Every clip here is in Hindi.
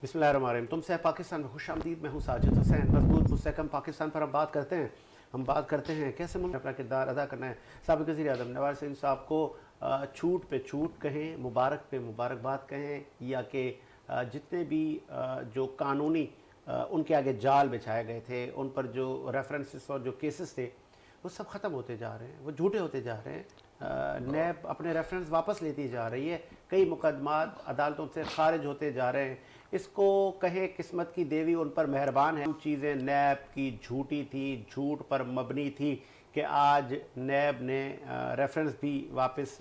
बिस्मिल्लाहिर्रहमानिर्रहीम। तुमसे पाकिस्तान में खुशामदीद। मैं हूँ साजिद हुसैन। मजबूत मुस्तहकम पाकिस्तान पर हम बात करते हैं। कैसे मुल्क अपना किरदार अदा करना है। साबिक़ वज़ीर आज़म नवाज़ शरीफ साहब को छूट पे छूट कहें, मुबारक पे मुबारकबाद कहें, या कि जितने भी जो कानूनी उनके आगे जाल बिछाए गए थे, उन पर जो रेफरेंसेस और जो केसेस थे, वो सब ख़त्म होते जा रहे हैं, वो झूठे होते जा रहे हैं। नैब अपने रेफरेंस वापस लेती जा रही है, कई मुकदमात अदालतों से खारिज होते जा रहे हैं। इसको कहें किस्मत की देवी उन पर मेहरबान है। चीज़ें नैब की झूठी थी, झूठ पर मबनी थी कि आज नैब ने रेफरेंस भी वापस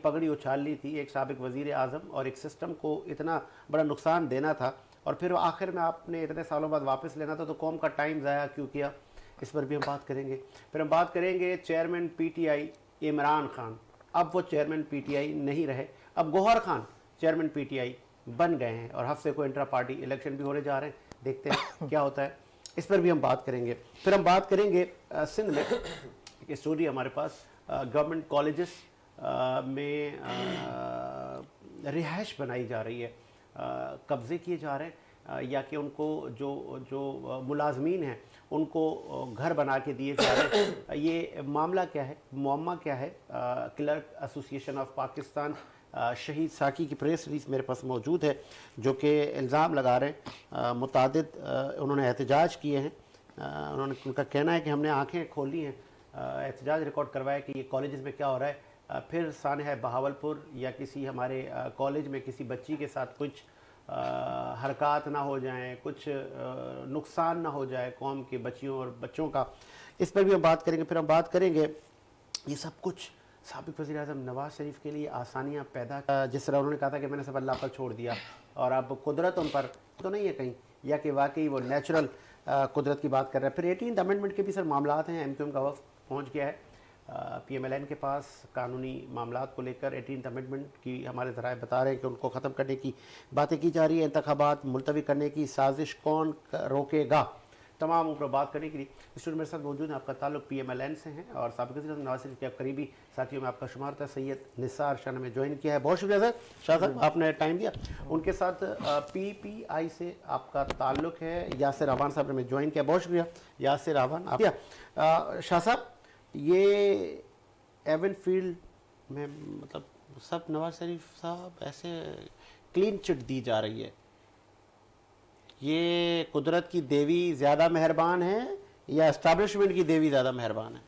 पगड़ी उछाल ली थी। एक साबिक़ वज़ीर आज़म और एक सिस्टम को इतना बड़ा नुकसान देना था और फिर आखिर में आपने इतने सालों बाद वापस लेना था, तो कौम का टाइम ज़ाया क्यों किया, इस पर भी हम बात करेंगे। फिर हम बात करेंगे चेयरमैन पीटीआई इमरान खान। अब वो चेयरमैन पीटीआई नहीं रहे, अब गौहर खान चेयरमैन पीटीआई बन गए हैं और हफ्ते को इंट्रा पार्टी इलेक्शन भी होने जा रहे हैं। देखते हैं क्या होता है, इस पर भी हम बात करेंगे। फिर हम बात करेंगे सिंध में एक स्टोरी हमारे पास, गवर्नमेंट कॉलेजेस में रिहाइश बनाई जा रही है, कब्ज़े किए जा रहे हैं, या कि उनको जो मुलाजमीन हैं उनको घर बना के दिए जा रहे हैं। ये मामला क्या है, मुअम्मा क्या है। क्लर्क एसोसिएशन ऑफ पाकिस्तान शहीद साकी की प्रेस रिलीज मेरे पास मौजूद है, जो कि इल्ज़ाम लगा रहे हैं, मुतादिद उन्होंने एहतजाज किए हैं। उनका कहना है कि हमने आंखें खोली हैं, एहतजाज रिकॉर्ड करवाया कि ये कॉलेजेस में क्या हो रहा है। फिर सानहा बहावलपुर या किसी हमारे कॉलेज में किसी बच्ची के साथ कुछ हरकत ना हो जाएं, कुछ नुकसान ना हो जाए कौम के बच्चियों और बच्चों का, इस पर भी हम बात करेंगे। फिर हम बात करेंगे ये सब कुछ साबिक़ वज़ीर आज़म नवाज़ शरीफ के लिए आसानियाँ पैदा, जिस तरह उन्होंने कहा था कि मैंने सब अल्लाह पर छोड़ दिया और अब कुदरत उन पर तो नहीं है कहीं, या कि वाकई वो नेचुरल कुदरत की बात कर रहे हैं। फिर 18th अमेंडमेंट के भी सर मामलात हैं। MQM का वफ़द पहुँच गया है PMLN के पास कानूनी मामलात को लेकर। 18th अमेंडमेंट की हमारे ज़राए बता रहे हैं कि उनको ख़त्म करने की बातें की जा रही है। इंतखाबात मुलतवी करने की साजिश कौन रोकेगा, तमाम ऊपर बात करने के लिए स्टूडियो मेरे साथ मौजूद हैं। आपका ताल्लुक PMLN से है और साबिक़ वज़ीर नवाज़ शरीफ के करीबी साथियों में आपका शुमार था। सैयद निसार शाह ने हमें ज्वाइन किया है, बहुत शुक्रिया सर। शाह साहब आपने टाइम दिया। उनके साथ PPI से आपका ताल्लुक है, यासिर रहमान साहब ने हमें ज्वाइन किया, बहुत शुक्रिया यासिर रहमान आप। शाह साहब, ये एवन फील्ड में मतलब सब नवाज शरीफ साहब ऐसे क्लीन चिट दी जा रही है, ये कुदरत की देवी ज़्यादा मेहरबान है या इस्टेब्लिशमेंट की देवी ज़्यादा मेहरबान है?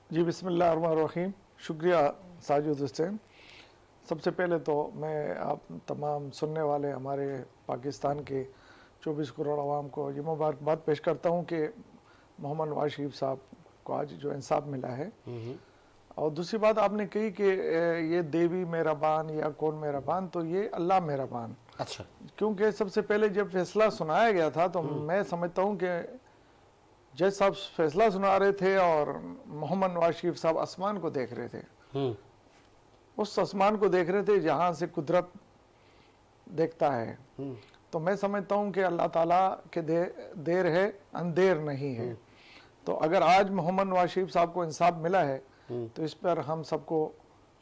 जी बिस्मिल्लाहिर्रहमानिर्रहीम। शुक्रिया साजिद हुसैन। सबसे पहले तो मैं आप तमाम सुनने वाले हमारे पाकिस्तान के 24 करोड़ आवाम को ये मुबारकबाद पेश करता हूँ कि मोहम्मद नवाज शरीफ साहब को आज जो इंसाफ मिला है। और दूसरी बात आपने कही कि ये देवी मेहरबान या कौन मेहरबान, तो ये अल्लाह मेहरबान। अच्छा, क्योंकि सबसे पहले जब फैसला सुनाया गया था तो मैं समझता हूँ कि जज साहब फैसला सुना रहे थे और मोहम्मद नवाज शरीफ साहब आसमान को देख रहे थे। उस आसमान को देख रहे थे जहाँ से कुदरत देखता है। तो मैं समझता हूँ कि अल्लाह ताला के देर है अंधेर नहीं है। तो अगर आज मोहम्मद नवाज शरीफ साहब को इंसाफ मिला है तो इस पर हम सबको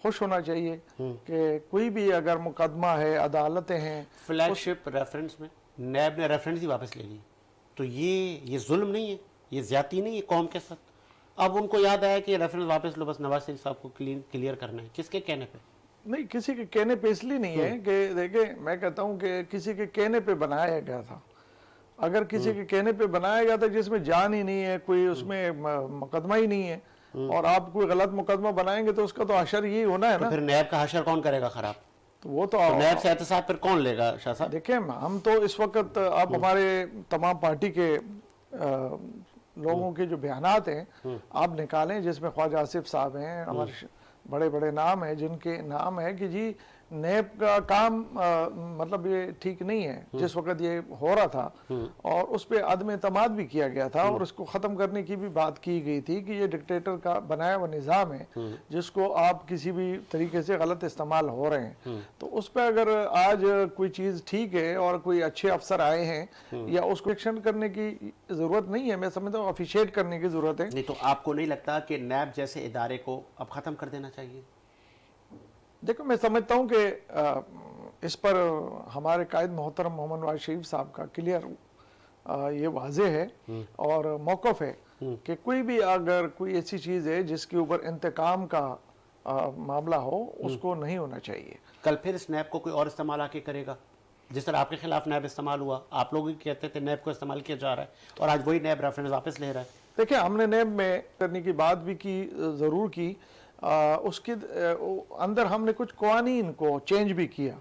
खुश होना चाहिए कि कोई भी अगर मुकदमा है, अदालतें हैं। फ्लैगशिप रेफरेंस में नैब ने रेफरेंस ही वापस ले ली, तो ये जुल्म नहीं है, ये ज्यादती नहीं है कौम के साथ। अब उनको याद आया कि रेफरेंस वापस लो, बस नवाज शरीफ साहब को क्लियर करना है। किसके कहने पे? नहीं, किसी के कहने पे इसलिए नहीं है कि देखिए, मैं कहता हूँ कि किसी के कहने पे बनाया गया था। अगर किसी के कहने पे बनाया गया था जिसमें जान ही नहीं है, कोई उसमें मुकदमा ही नहीं है, और आप कोई गलत मुकदमा बनाएंगे तो उसका तो हशर यही होना है ना। फिर नैब का हशर कौन करेगा खराब? तो वो तो नैब से एहतसाब फिर कौन लेगा शाह साहब? देखिए, हम तो इस वक्त आप हमारे तमाम पार्टी के लोगों के जो बयानात हैं आप निकालें, जिसमें ख्वाजा आसिफ साहब हैं, हमारे बड़े बड़े नाम हैं जिनके नाम है कि जी नैब का काम मतलब ये ठीक नहीं है। जिस वक्त ये हो रहा था और उस पर अदम एतमाद भी किया गया था और उसको ख़त्म करने की भी बात की गई थी कि ये डिक्टेटर का बनाया हुआ निज़ाम है जिसको आप किसी भी तरीके से गलत इस्तेमाल हो रहे हैं। तो उस पर अगर आज कोई चीज़ ठीक है और कोई अच्छे अफसर आए हैं या उसको एक्शन करने की ज़रूरत नहीं है, मैं समझता हूँ अफिशिएट करने की ज़रूरत है। नहीं तो आपको नहीं लगता कि नैब जैसे इदारे को अब ख़त्म कर देना चाहिए? देखो, मैं समझता हूँ कि इस पर हमारे कायद मोहतरम मोहम्मद नवाज शरीफ साहब का क्लियर ये वाजे है और मौक़िफ़ है कि कोई भी अगर कोई ऐसी चीज़ है जिसके ऊपर इंतकाम का मामला हो, उसको नहीं होना चाहिए। कल फिर इस नैब को कोई और इस्तेमाल आके करेगा? जिस तरह आपके खिलाफ नैब इस्तेमाल हुआ, आप लोग ही कहते थे नैब को इस्तेमाल किया जा रहा है, और आज वही नैब रेफरेंस वापस ले रहा है। देखिए, हमने नैब में करने की बात भी की, ज़रूर की। उसके अंदर हमने कुछ कवानीन को चेंज भी किया।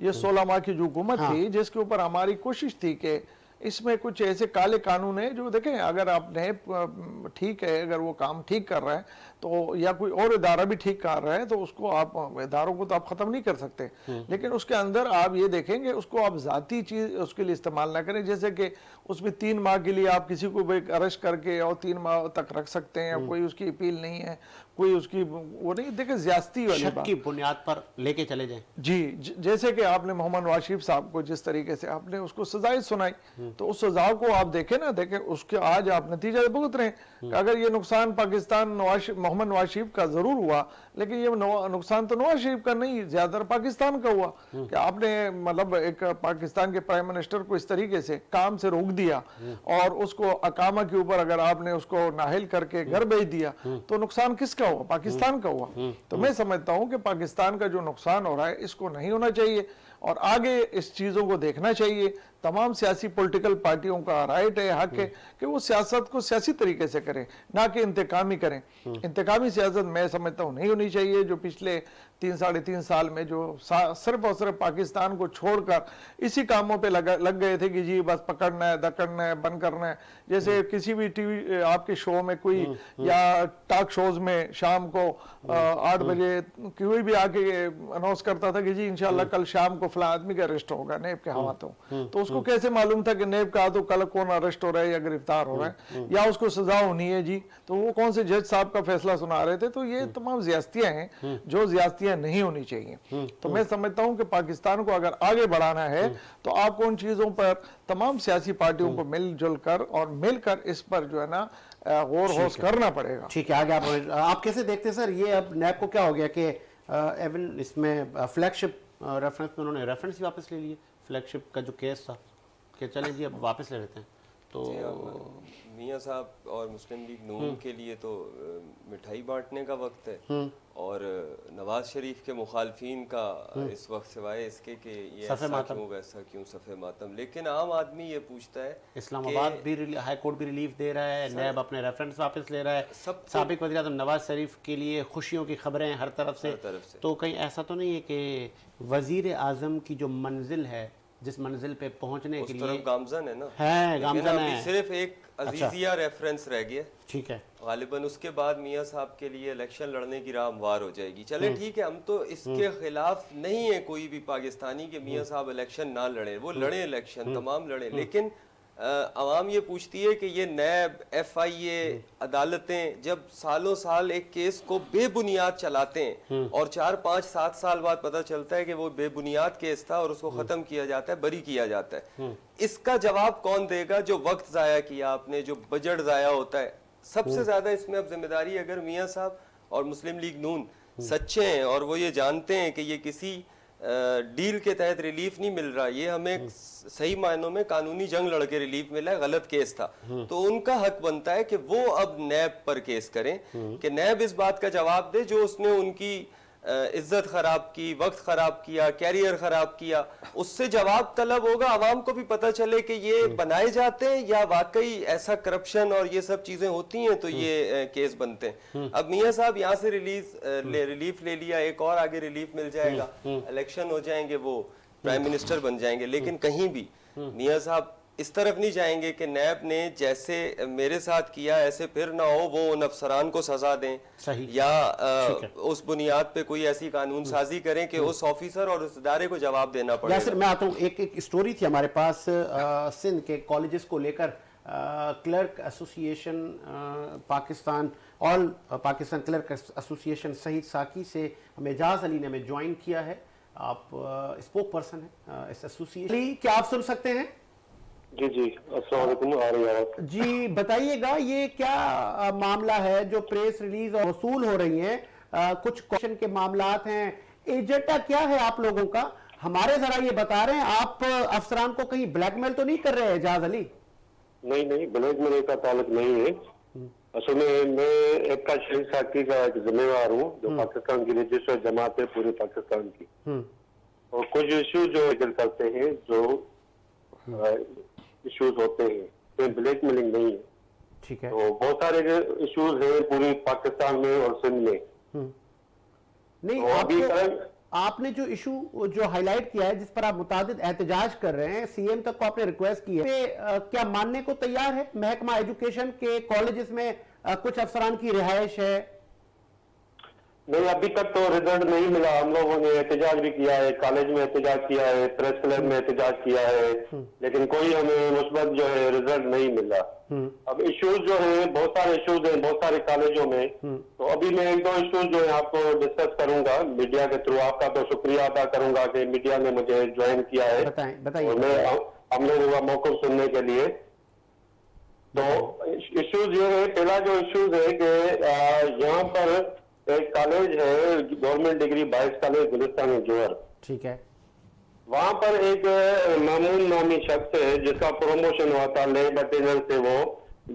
ये 16 माह की जो हुकूमत थी, जिसके ऊपर हमारी कोशिश थी कि इसमें कुछ ऐसे काले कानून है जो देखें, अगर आप नैब ठीक है, अगर वो काम ठीक कर रहा है तो, या कोई और इदारा भी ठीक कर रहा है तो उसको आप, इदारों को तो आप ख़त्म नहीं कर सकते, लेकिन उसके अंदर आप ये देखेंगे उसको आप ज़ाती चीज़ उसके लिए इस्तेमाल ना करें। जैसे कि उसमें 3 माह के लिए आप किसी को भी अरेस्ट करके और 3 माह तक रख सकते हैं, कोई उसकी अपील नहीं है, कोई उसकी वो नहीं। देखिए, ज़्यादती वाली शक बात की बुनियाद पर लेके चले जाएं। जी, जैसे कि आपने मोहम्मद नवाज शरीफ साहब को जिस तरीके से आपने उसको सजाएं सुनाई, तो उस सजा को आप देखें ना, देखें उसके आज आप नतीजा भुगत रहे हैं। अगर ये नुकसान पाकिस्तान मोहम्मद नवाज शरीफ का जरूर हुआ, लेकिन ये नुकसान तो नवाज शरीफ का नहीं, ज्यादातर पाकिस्तान का हुआ कि आपने मतलब एक पाकिस्तान के प्राइम मिनिस्टर को इस तरीके से काम से रोक दिया और उसको अकामा के ऊपर अगर आपने उसको नाहिल करके घर भेज दिया, तो नुकसान किसका हुआ? पाकिस्तान का हुआ। तो मैं समझता हूं कि पाकिस्तान का जो नुकसान हो रहा है, इसको नहीं होना चाहिए और आगे इस चीज़ों को देखना चाहिए। तमाम सियासी पॉलिटिकल पार्टियों का राइट है, हक है कि वो सियासत को सियासी तरीके से करें, ना कि इंतकामी करें। इंतकामी सियासत मैं समझता हूँ नहीं होनी चाहिए। जो पिछले 3-3.5 साल में जो सिर्फ और सिर्फ पाकिस्तान को छोड़कर इसी कामों पे लग गए थे कि जी बस पकड़ना है, दकड़ना है, बंद करना है। जैसे किसी भी टीवी आपके शो में कोई या टॉक शोज में शाम को 8 बजे कोई भी आके अनाउंस करता था कि जी इंशाल्लाह कल शाम को फला आदमी का अरेस्ट होगा नेब के हवालों, तो उसको कैसे मालूम था कि नेब का तो कल कौन अरेस्ट हो रहा है या गिरफ्तार हो रहा है या उसको सजा होनी है जी? तो वो कौन से जज साहब का फैसला सुना रहे थे? तो ये तमाम ज्यादतियां हैं जो ज्यादतियां नहीं होनी चाहिए। तो मैं समझता हूं कि पाकिस्तान को अगर आगे बढ़ाना है तो आपको उन चीजों पर तमाम सियासी पार्टियों को मिलजुल कर और मिलकर इस पर जो है ना गौर होश करना पड़ेगा। ठीक है, आगे आप कैसे देखते हैं सर? ये अब नैब को क्या हो गया कि एवन इसमें फ्लैगशिप रेफरेंस में उन्होंने रेफरेंस ही वापस ले लिए। फ्लैगशिप का जो केस था कि चलें जी अब वापस ले लेते हैं। तो मियाँ साहब और मुस्लिम लीग नून के लिए तो मिठाई बांटने का वक्त है और नवाज शरीफ के मुखालफीन का इस वक्त सिवाय इसके कि ये ऐसा क्यों वैसा क्यों सफ़े मातम। लेकिन आम आदमी ये पूछता है, इस्लामाबाद भी हाई कोर्ट भी रिलीफ दे रहा है, नैब अपने रेफरेंस वापस ले रहा है, साबिक वज़ीर आज़म नवाज शरीफ के लिए खुशियों की खबरें हर तरफ से। तो कहीं ऐसा तो नहीं है कि वज़ीर आज़म की जो मंजिल है, जिस मंजिल पे पहुंचने के लिए गामजन है ना, है गामजन है, सिर्फ एक अजीजिया रेफरेंस रह गया। ठीक है, गालिबन उसके बाद मियाँ साहब के लिए इलेक्शन लड़ने की राह हमवार हो जाएगी। चले ठीक है, हम तो इसके खिलाफ नहीं है कोई भी पाकिस्तानी के मियाँ साहब इलेक्शन ना लड़े, वो लड़े इलेक्शन, तमाम लड़े। लेकिन अवाम ये पूछती है कि ये नैब, FIA, अदालतें जब सालों साल एक केस को बेबुनियाद चलाते हैं और 4-5-7 साल बाद पता चलता है कि वो बेबुनियाद केस था और उसको खत्म किया जाता है, बरी किया जाता है, इसका जवाब कौन देगा? जो वक्त जाया किया आपने, जो बजट जाया होता है। सबसे ज्यादा इसमें अब जिम्मेदारी अगर मियाँ साहब और मुस्लिम लीग नून सच्चे हैं और वो ये जानते हैं कि ये किसी डील के तहत रिलीफ नहीं मिल रहा, ये हमें सही मायनों में कानूनी जंग लड़के रिलीफ मिला है, गलत केस था, तो उनका हक बनता है कि वो अब नैब पर केस करें कि नैब इस बात का जवाब दे जो उसने उनकी इज्जत खराब की, वक्त खराब किया, कैरियर खराब किया, उससे जवाब तलब होगा। आवाम को भी पता चले कि ये बनाए जाते हैं या वाकई ऐसा करप्शन और ये सब चीजें होती हैं तो ये केस बनते हैं। अब मियाँ साहब यहाँ से रिलीफ ले लिया, एक और आगे रिलीफ मिल जाएगा, इलेक्शन हो जाएंगे, वो प्राइम मिनिस्टर बन जाएंगे। लेकिन कहीं भी मियाँ साहब इस तरफ नहीं जाएंगे कि नैब ने जैसे मेरे साथ किया ऐसे फिर ना हो, वो उन अफसरान को सजा दें या उस बुनियाद पे कोई ऐसी कानून साजी करें कि उस ऑफिसर और उस इदारे को जवाब देना पड़े। यासिर, मैं आता हूँ, एक स्टोरी थी हमारे पास सिंध के कॉलेजेस को लेकर। Clerk association Pakistan, all Pakistan clerk association सहीद साकी से हमें एजाज अली ने हमें ज्वाइन किया है। आप स्पोक पर्सन है इस एसोसिएशन, क्या आप सुन सकते हैं? जी जी, अस्सलाम वालेकुम, आ रही आवाज़ जी, बताइएगा ये क्या मामला है जो प्रेस रिलीज और वसूल हो रही है? कुछ क्वेश्चन के मामलात हैं, एजेंडा क्या है आप लोगों का हमारे जरा ये बता रहे हैं, आप अफसरान को कहीं ब्लैकमेल तो नहीं कर रहे हैं एजाज अली? नहीं नहीं, ब्लैकमेल का ताल्लुक नहीं है। असल में मैं एक शहीद साथी का एक जिम्मेवार हूँ, जो पाकिस्तान की रजिस्टर्ड जमात है पूरे पाकिस्तान की। और कुछ इश्यूज जो हैंडल करते हैं, जो इश्यूज होते हैं, तो ब्लैकमेलिंग नहीं है। ठीक है। तो बहुत सारे इश्यूज हैं पूरे पाकिस्तान में और सिंध में। नहीं, तो अभी आपने जो इशू जो हाईलाइट किया है, जिस पर आप मुतादिद एहतजाज कर रहे हैं, सीएम तक को आपने रिक्वेस्ट की है, क्या मानने को तैयार है महकमा एजुकेशन के कॉलेजेस में कुछ अफसरान की रिहाइश है? नहीं, अभी तक तो रिजल्ट नहीं मिला। हम लोगों ने एहतजाज भी किया है, कॉलेज में एहतजाज किया है, प्रेस क्लब में एहतजाज किया है, लेकिन कोई हमें मुस्बत जो है रिजल्ट नहीं मिला। अब इश्यूज जो है, बहुत सारे इश्यूज हैं बहुत सारे कॉलेजों में। तो अभी मैं एक दो इश्यूज जो है आपको डिस्कस करूंगा मीडिया के थ्रू। आपका तो शुक्रिया अदा करूंगा कि मीडिया ने मुझे ज्वाइन किया है। बताइए। और मैं हम लोगों का मौका सुनने के लिए। तो इश्यूज ये है, पहला जो इश्यूज है कि यहाँ पर एक कॉलेज है, government degree boys college Gulistan जोहर। ठीक है। वहां पर एक मामून नामी शख्स है जिसका प्रमोशन हुआ था, लैब अटेंडेंट से वो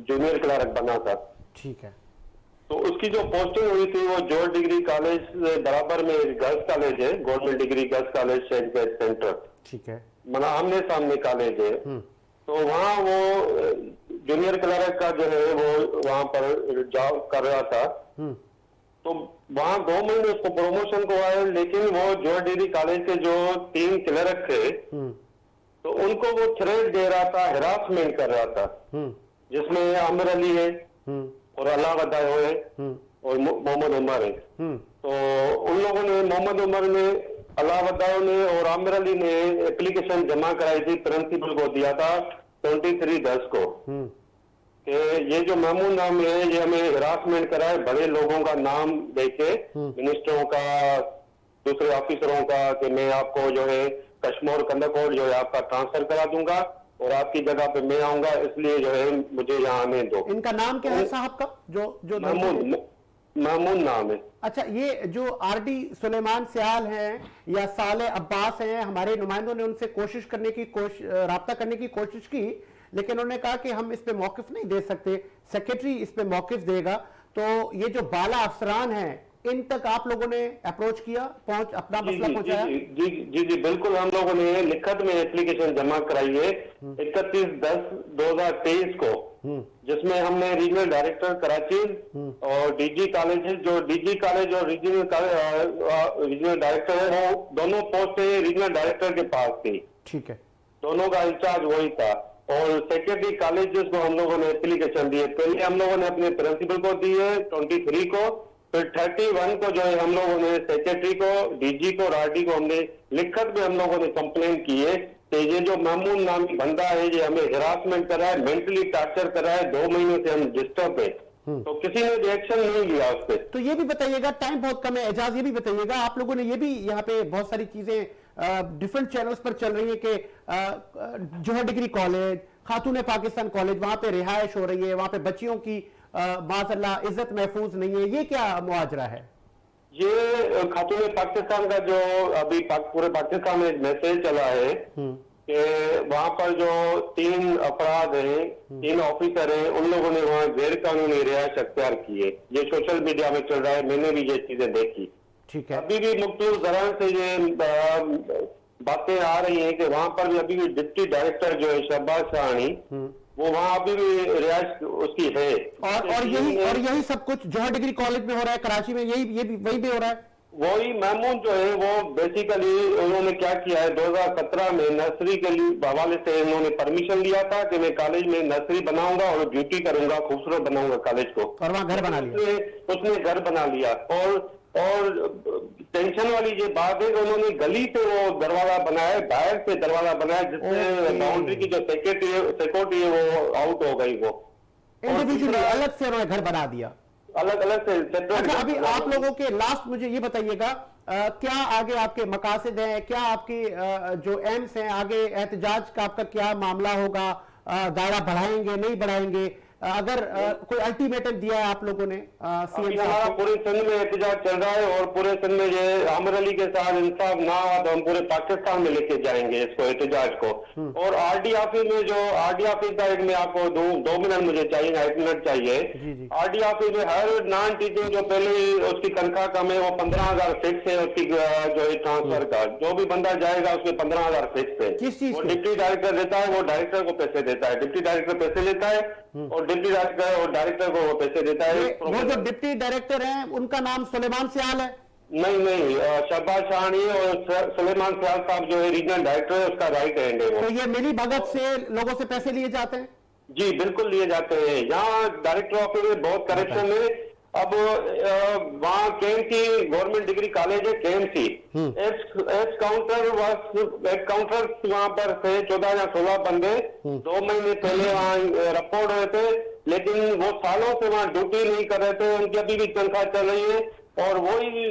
जूनियर क्लर्क बना था। ठीक है। तो उसकी जो पोस्टिंग हुई थी वो जोहर डिग्री कॉलेज बराबर में एक गर्ल्स कॉलेज है, government degree girls college centre. ठीक है। मना आमने सामने कॉलेज है। तो वहाँ वो जूनियर क्लर्क का जो है वो वहां पर जॉब कर रहा था। तो वहां 2 महीने उसको प्रमोशन को आया, लेकिन वो जोहर डिग्री कॉलेज के जो 3 क्लर्क थे, तो उनको वो थ्रेट दे रहा था, हरासमेंट कर रहा था, जिसमें आमिर अली है और अल्लाह वदाय है और मोहम्मद उमर है। तो उन लोगों ने, मोहम्मद उमर ने, अल्लाह वदाय ने और आमिर अली ने एप्लीकेशन जमा कराई थी, प्रिंसिपल को दिया था 23/10 को कि ये जो मामून नाम है ये हमें हिरासमेंट करा है, बड़े लोगों का नाम देके, मिनिस्टरों का, दूसरे ऑफिसरों का, कि मैं आपको जो है कश्मीर कंदकोट जो है आपका ट्रांसफर करा दूंगा और आपकी जगह पे मैं आऊंगा, इसलिए जो है मुझे यहाँ आने दो। इनका नाम क्या है साहब का? जो मामून नाम है। अच्छा, ये जो आरडी सुलेमान सियाल हैं या साले अब्बास हैं, हमारे नुमाइंदों ने उनसे कोशिश करने की राब्ता करने की कोशिश की, लेकिन उन्होंने कहा कि हम इस पे मौकिफ नहीं दे सकते, सेक्रेटरी इस पे मौकिफ देगा। तो ये जो बाला अफसरान हैं, इन तक आप लोगों ने अप्रोच किया, अपना मसला पहुंचाया? जी, बिल्कुल। हम लोगों ने लिखत में एप्लीकेशन जमा कराई है 31/10/2023 को, जिसमें हमने रीजनल डायरेक्टर कराची और डीजी कॉलेज, जो डीजी कॉलेज और रीजनल डायरेक्टर है, वो दोनों पोस्ट रीजनल डायरेक्टर के पास थी। ठीक है। दोनों का इंचार्ज वही था। और सेक्रेटरी कॉलेजेस को हम लोगों ने एप्लीकेशन दिए। पहले हम लोगों ने अपने प्रिंसिपल को दी है 23 को, फिर 31 को जो है हम लोगों ने सेक्रेटरी को, डीजी को और आरडी को हमने लिखत में हम लोगों ने कंप्लेन की है कि ये जो मामून नामी बंदा है ये हमें हिरासमेंट कर रहा है, मेंटली टॉर्चर कर रहा है, 2 महीने से हम डिस्टर्ब है। तो किसी ने रिएक्शन नहीं लिया उस पर। तो ये भी बताइएगा, टाइम बहुत कम है एजाज, ये भी बताइएगा, आप लोगों ने ये भी यहाँ पे बहुत सारी चीजें डिफरेंट चैनल्स पर चल रही है कि जोहर डिग्री कॉलेज, खातून पाकिस्तान कॉलेज, वहां पे रिहाइश हो रही है, वहां पे बच्चियों की माज़अल्लाह इज्जत महफूज नहीं है, ये क्या मुआजरा है? ये खातून पाकिस्तान का जो अभी पूरे पाकिस्तान में मैसेज चला है कि वहां पर जो 3 अफराद हैं, 3 ऑफिसर हैं, उन लोगों ने वहाँ गैर कानूनी रिहाइश अख्तियार की है। ये सोशल मीडिया में चल रहा है, मैंने भी ये चीजें देखी। ठीक है। अभी भी मुख्तलिफ जरान से ये बातें आ रही हैं कि वहां पर भी अभी भी डिप्टी डायरेक्टर जो है शहबाज शाहानी, वो वहाँ अभी भी रिहाइश उसकी है। और यही सब कुछ जोहर डिग्री कॉलेज में हो रहा है, कराची में, वही भी हो रहा है। वही मामून जो है वो बेसिकली उन्होंने क्या किया है, 2017 में नर्सरी के हवाले से उन्होंने परमिशन लिया था कि मैं कॉलेज में नर्सरी बनाऊंगा और ड्यूटी करूंगा, खूबसूरत बनाऊंगा कॉलेज को, और वहाँ घर बना लिया। उसने घर बना लिया। और टेंशन वाली ये बात है कि उन्होंने गली से वो दरवाजा बनाया, बाहर से दरवाजा बनाया, जिससे बाउंड्री की जो सिक्योरिटी है वो आउट हो गई। वो इंडिविजुअली अलग से उन्होंने घर बना दिया, अलग से। अच्छा, अभी आप लोगों के लास्ट मुझे ये बताइएगा, क्या आगे आपके मकासद हैं, क्या आपकी जो एम्स हैं, आगे एहतजाज का आपका क्या मामला होगा, दायरा बढ़ाएंगे नहीं बढ़ाएंगे, अगर कोई अल्टीमेटम दिया है आप लोगों ने अभी सीएम हमारा साहब को? पूरे सिंध में एहतजाज चल रहा है और पूरे सिंध में ये आमिर अली के साथ इंसाफ ना हुआ तो हम पूरे पाकिस्तान में लेके जाएंगे इसको एहतजाज को। और आरडी ऑफिस में जो आरडी ऑफिस का एक मैं आपको 2 मिनट मुझे चाहिए, 1 मिनट चाहिए। जी। आरडी ऑफिस में हर नॉन टीचिंग जो पहले ही उसकी तनख्वाह कम है वो 15,000 फिक्स है उसकी जो है ट्रांसफर का, जो भी बंदा जाएगा उसके 15,000 फिक्स है। किस चीज वो के? डिप्टी डायरेक्टर देता है, वो डायरेक्टर को पैसे देता है, डिप्टी डायरेक्टर पैसे लेता है और डिप्टी डायरेक्टर और डायरेक्टर को वो पैसे देता है। वो जो डिप्टी डायरेक्टर हैं उनका नाम सुलेमान सियाल है? नहीं, शहबाज शाहनी और सुलेमान सियाल साहब जो है रीजनल डायरेक्टर है, उसका राइट हैंड है वो। तो ये मिली भगत से लोगों से पैसे लिए जाते हैं? जी बिल्कुल लिए जाते हैं। यहाँ डायरेक्टर ऑफिस में बहुत करप्शन है। अब वहाँ केएमसी गवर्नमेंट डिग्री कॉलेज है, केएमसी एक्स काउंटर वहाँ पर थे 14 या 16 बंदे 2 महीने पहले वहाँ रिपोर्ट हुए थे, लेकिन वो सालों से वहाँ ड्यूटी नहीं कर रहे थे, उनकी अभी भी तनख्वाह चल रही है और वही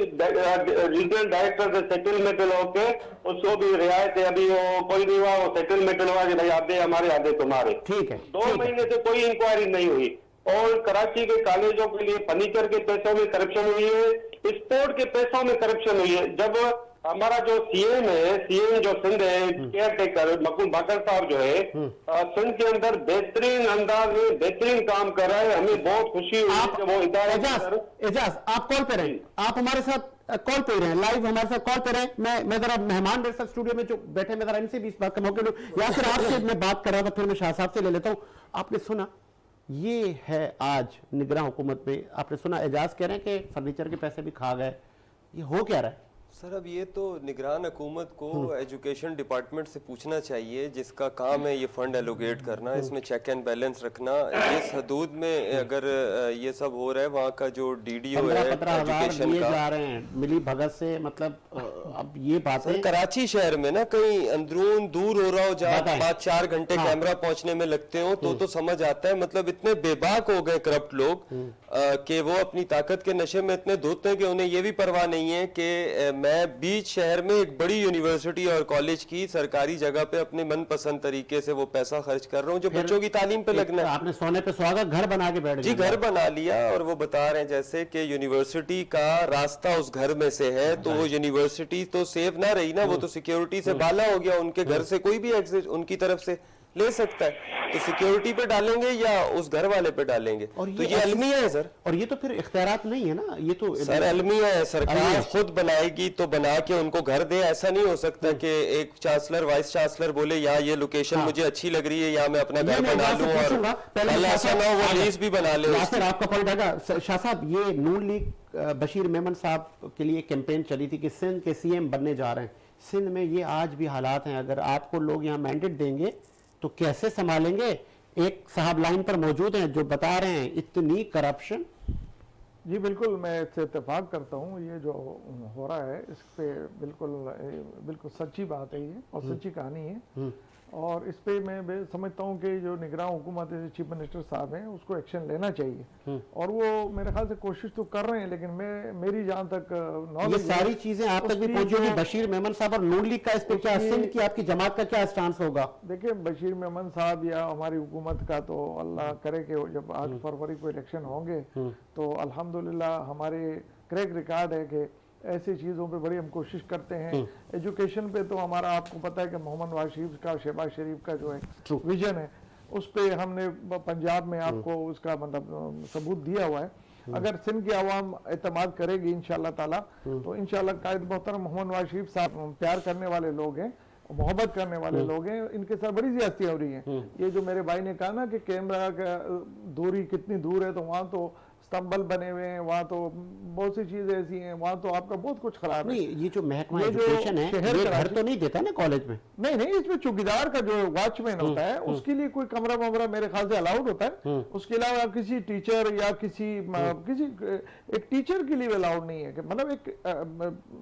रीजनल डायरेक्टर से सेटलमेंट होके उसको भी रियायत है, अभी वो कोई नहीं हुआ, वो सेटलमेंट हुआ कि भाई आधे हमारे आधे तुम्हारे। ठीक है। 2 महीने से कोई इंक्वायरी नहीं हुई। और कराची के कॉलेजों के लिए फर्नीचर के पैसों में करप्शन हुई है, स्पोर्ट के पैसों में करप्शन हुई है। जब हमारा जो सीएम है, सीएम जो सिंध है केयर टेकर मकबूल बाकर साहब जो है सिंध के अंदर बेहतरीन अंदाज में बेहतरीन काम कर रहा है, हमें बहुत खुशी हुई आप कि वो इदारे के एजाज अंदर। एजाज आप कॉल पे रहें, आप हमारे साथ कॉल पे ही रहें, लाइव हमारे साथ कॉल पे रहें। मैं जरा मेहमान मेरे साथ स्टूडियो में जो बैठे मैं जरा इनसे भी इस बात का मौके लूं, या फिर आपसे मैं बात कर रहा था फिर मैं शाह साहब से ले लेता हूं। आपने सुना ये है आज निगरान हुकूमत में, आपने सुना एजाज कह रहे हैं कि फर्नीचर के पैसे भी खा गए, ये हो क्या रहा है? सर अब ये तो निगरान हुकूमत को एजुकेशन डिपार्टमेंट से पूछना चाहिए, जिसका काम है ये फंड एलोकेट करना, इसमें चेक एंड बैलेंस रखना। इस हदूद में अगर ये सब हो रहा है, वहाँ का जो डीडीओ है 15,000 एजुकेशन लिए का जा रहे हैं मिली भगत से, मतलब अब ये बातें सर कराची शहर में ना कहीं अंदरून दूर हो रहा हो जहाँ बताएं। 5-4 घंटे हाँ। कैमरा पहुंचने में लगते हो तो समझ आता है। मतलब इतने बेबाक हो गए करप्ट लोग कि वो अपनी ताकत के नशे में इतने धुत हैं कि उन्हें ये भी परवाह नहीं है कि मैं बीच शहर में एक बड़ी यूनिवर्सिटी और कॉलेज की सरकारी जगह पे अपने मनपसंद तरीके से वो पैसा खर्च कर रहा हूँ जो बच्चों की तालीम पे लगना है। आपने सोने पे सुहागा घर बना के बैठ जी गए। घर बना लिया और वो बता रहे हैं जैसे कि यूनिवर्सिटी का रास्ता उस घर में से है, तो वो यूनिवर्सिटी तो सेफ ना रही ना, वो तो सिक्योरिटी से बाला हो गया, उनके घर से कोई भी एग्जिट उनकी तरफ से ले सकता है। तो सिक्योरिटी पे डालेंगे या उस घर वाले पे डालेंगे? और तो ये अलमिया है सर, और ये तो फिर इख्तियारात नहीं है ना, ये तो सर अलमिया है। सरकार अलमिया। खुद बनाएगी तो बना के उनको घर दे। ऐसा नहीं हो सकता कि एक चांसलर वाइस चांसलर बोले या ये लोकेशन मुझे अच्छी लग रही है या मैं अपना घर बना लूं, और कल ऐसा ना हो वो लीज भी बना ले। यासिर आपका पॉइंट आएगा। शाह साहब ये नून लीग बशीर मेमन साहब के लिए कैंपेन चली थी कि सिंध के सीएम बनने जा रहे हैं। सिंध में ये आज भी हालात हैं, अगर आपको लोग यहाँ मैंडेट देंगे तो कैसे संभालेंगे? एक साहब लाइन पर मौजूद हैं जो बता रहे हैं इतनी करप्शन। जी बिल्कुल, मैं इससे इत्तेफाक करता हूँ। ये जो हो रहा है इस पे बिल्कुल सच्ची बात है ये, और सच्ची कहानी है। और इस पे मैं समझता हूँ कि जो निगरान हुकूमत है, चीफ मिनिस्टर साहब हैं, उसको एक्शन लेना चाहिए। और वो मेरे ख्याल से कोशिश तो कर रहे हैं, लेकिन मेरी जहाँ तक ये नॉलेज सारी चीजें आप तक भी पहुंचेगी। बशीर मेमन साहब और नून लीग का इस पे क्या, सिंध की आपकी जमात का क्या स्टांस होगा? देखिए, बशीर मेमन साहब या हमारी हुकूमत का तो अल्लाह करे कि जब 8 फरवरी को इलेक्शन होंगे तो अल्हम्दुलिल्लाह हमारे क्रैक रिकॉर्ड है कि ऐसी चीज़ों पे बड़ी हम कोशिश करते हैं। एजुकेशन पे तो हमारा आपको पता है कि मोहम्मद नवाज शरीफ का, शहबाज शरीफ का जो है विजन है, उस पे हमने पंजाब में आपको उसका मतलब सबूत दिया हुआ है। अगर सिंध की आवाम एतमाद करेगी इंशाअल्लाह ताला तो इंशाअल्लाह कायद मोहतरम मोहम्मद नवाज शरीफ साहब प्यार करने वाले लोग हैं, मोहब्बत करने वाले लोग हैं, इनके साथ बड़ी ज्यादतियां हो रही हैं। ये जो मेरे भाई ने कहा ना कि कैमरा का दूरी कितनी दूर है, तो वहाँ तो स्तंभल बने हुए हैं, वहाँ तो बहुत सी चीजें ऐसी हैं, वहाँ तो आपका बहुत कुछ खराब है। नहीं, ये जो महकमा ये जो एजुकेशन है शहर ये घर कराची- तो नहीं देता ना कॉलेज में? नहीं, इसमें चौकीदार का जो वॉचमैन होता है उसके लिए कोई कमरा वमरा मेरे ख्याल से अलाउड होता है। उसके अलावा किसी टीचर या किसी एक टीचर के लिए अलाउड नहीं है कि मतलब एक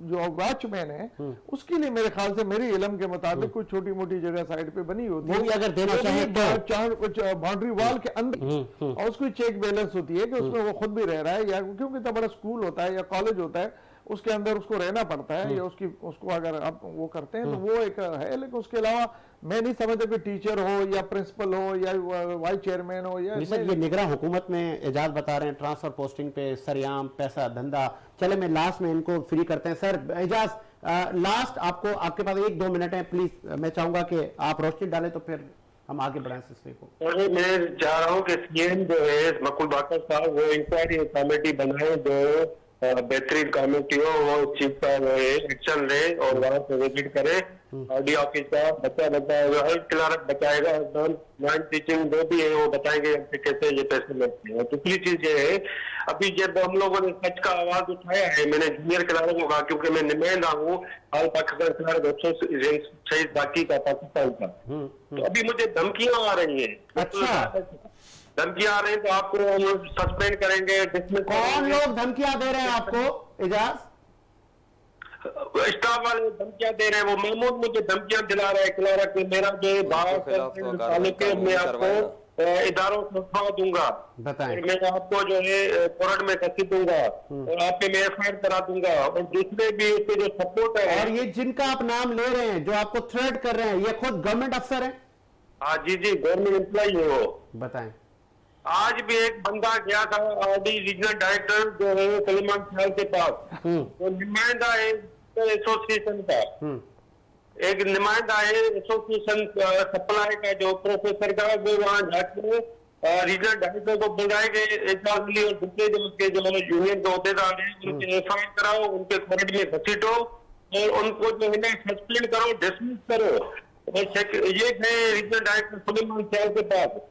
जो वॉचमैन है उसके लिए मेरे ख्याल से मेरे इल्म के मुताबिक कोई छोटी मोटी जगह साइड पे बनी होती है, वो भी अगर देना चाहे तो। बाउंड्री वॉल के अंदर, और उसकी चेक बैलेंस होती है कि उसमें वो खुद भी रह रहा है, या क्योंकि इतना बड़ा स्कूल होता है या कॉलेज होता है, उसके अंदर उसको रहना पड़ता है, या उसको अगर आप वो करते हैं तो वो एक है। लेकिन उसके अलावा मैं नहीं समझता कि टीचर हो या प्रिंसिपल हो या वाइस चेयरमैन हो या सर ये निगरान हुकूमत में एजाज बता रहे हैं ट्रांसफर पोस्टिंग पे सरेआम पैसा धंधा। चले मैं लास्ट में इनको फ्री करते हैं। सर एजाज लास्ट आपको, आपके पास 1-2 मिनट है, प्लीज मैं चाहूंगा कि आप रोशनी डालें तो फिर हम आगे बढ़ाएं सिलसिले को। और मैं चाह रहा हूँ कि सीएम जो है मकुल बाकर साहब वो इंक्वायरी कमेटी बनाए, जो बेहतरीन कमेटी हो, वो चीफ का वो एक्शन ले और वहाँ पे विजिट करे। आरडी ऑफिस का बच्चा हर क्लार्क बताएगा, नॉन टीचिंग जो भी है वो बताएंगे कैसे ये पैसे लगते हैं। दूसरी चीज ये है, अभी जब हम लोगों ने सच का आवाज उठाया है, मैंने जूनियर क्लार्क को कहा क्योंकि मैं नुमाइंदा हूँ हाल पाकिस्तान क्लार्क शहीद बाकी का पाकिस्तान का, तो अभी मुझे धमकियां आ रही है। अच्छा, धमकियां आ रही है तो आपको हम सस्पेंड करेंगे, डिसमिस कौन लोग धमकियां दे रहे हैं आपको एजाज? स्टाफ वाले धमकियां दे रहे हैं। वो महमूद मुझे धमकियां दिला रहा है क्लार्क कि मेरा जो है मैं आपको इदारों को उठा दूंगा, बताएं। और मैं आपको जो है कोर्ट में कसी दूंगा और आप पे मैं एफआईआर करा दूंगा। और दूसरे भी उसके जो सपोर्ट है, और ये जिनका आप नाम ले रहे हैं, जो आपको थ्रेट कर रहे हैं, ये खुद गवर्नमेंट अफसर है? हाँ जी गवर्नमेंट एम्प्लॉई है वो। बताएं। आज भी एक बंदा गया था आरडी रीजनल डायरेक्टर जो है सलीमान खान के पास, वो नुमाइंदा है एसोसिएशन का, एक नुमाइंदा है एसोसिएशन सप्लाई का जो प्रोफेसर का, वो वहाँ जाके रीजनल डायरेक्टर को बुलाएंगे एग्जैक्टली, और दूसरे जो उसके जो यूनियन के अहदेदार हैं उनके एफआईआर कराओ, उनके कोर्ट में घसीटो और उनको जो है सस्पेंड करो, डिसमिस करो। और ये है रीजनल डायरेक्टर सलीमान खान के पास,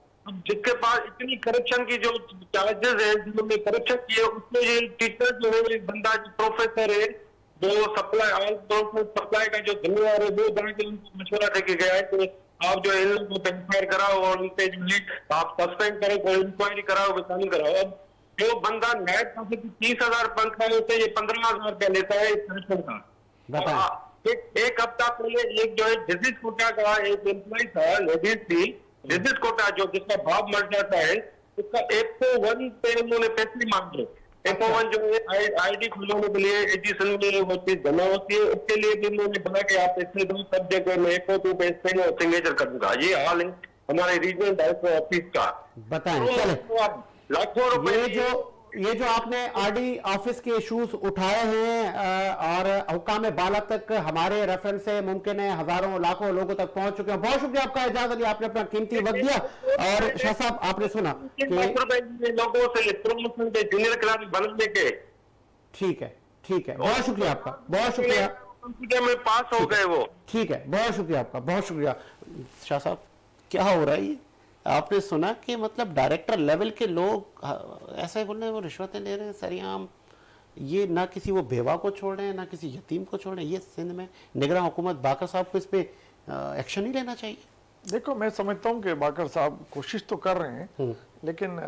जिसके पास इतनी करप्शन की जो चार्जेस है, जिन्होंने करप्शन किए, उसमें ये टीचर जो है बंदा जो प्रोफेसर है, जो सप्लाई का जो जिम्मेदार है, वो जाके उनको मशवरा देके गया है कि आप जो इन लोगों को एफआईआर कराओ और उनके जो है आप सस्पेंड करो, कोई इंक्वायरी कराओ, विचारण कराओ। अब जो बंदा नया 30,000 तनख्वाह है उससे ये 15,000 रुपया लेता है इस करप्शन का। एक हफ्ता पहले एक जो है डिजीज कोटा का एक एम्प्लॉय था, लेडीज थी, डिजीज कोटा जो जिसका बाप मर जाता है, उसका 101 पे उन्होंने पैसे मांगे। 101 जो है आईडी खुलवाने के लिए एडिशन में वो चीज जमा होती है, उसके लिए भी उन्होंने बोला कि आप पैसे दो, सब जगह मैं 102 पे सिग्नेचर करूंगा। ये हाल है हमारे रीजनल डायरेक्टर ऑफिस का। बताएं। चले, लाखों रुपए ये जो आपने आरडी ऑफिस के इश्यूज उठाए हैं और हुक्काम बाला तक हमारे रेफरेंस से मुमकिन है हजारों लाखों लोगों तक पहुंच चुके हैं। बहुत शुक्रिया आपका एजाज अली, आपने अपना कीमती वक्त दिया। और शाह साहब आपने सुना कि लोगों से प्रमोशन के जूनियर क्लास बनने के। ठीक है, बहुत शुक्रिया आपका, बहुत शुक्रिया। कंप्यूटर में पास हो गए वो। ठीक है, बहुत शुक्रिया आपका, बहुत शुक्रिया। शाह साहब क्या हो रहा है ये? आपने सुना कि मतलब डायरेक्टर लेवल के लोग ऐसे बोल रहे हैं वो रिश्वतें ले रहे हैं सरेआम। ये ना किसी वो बेवा को छोड़ रहे हैं, ना किसी यतीम को छोड़ रहे हैं। ये सिंध में निगरान हुकूमत बाकर साहब को इस पे एक्शन ही लेना चाहिए। देखो मैं समझता हूँ कि बाकर साहब कोशिश तो कर रहे हैं, लेकिन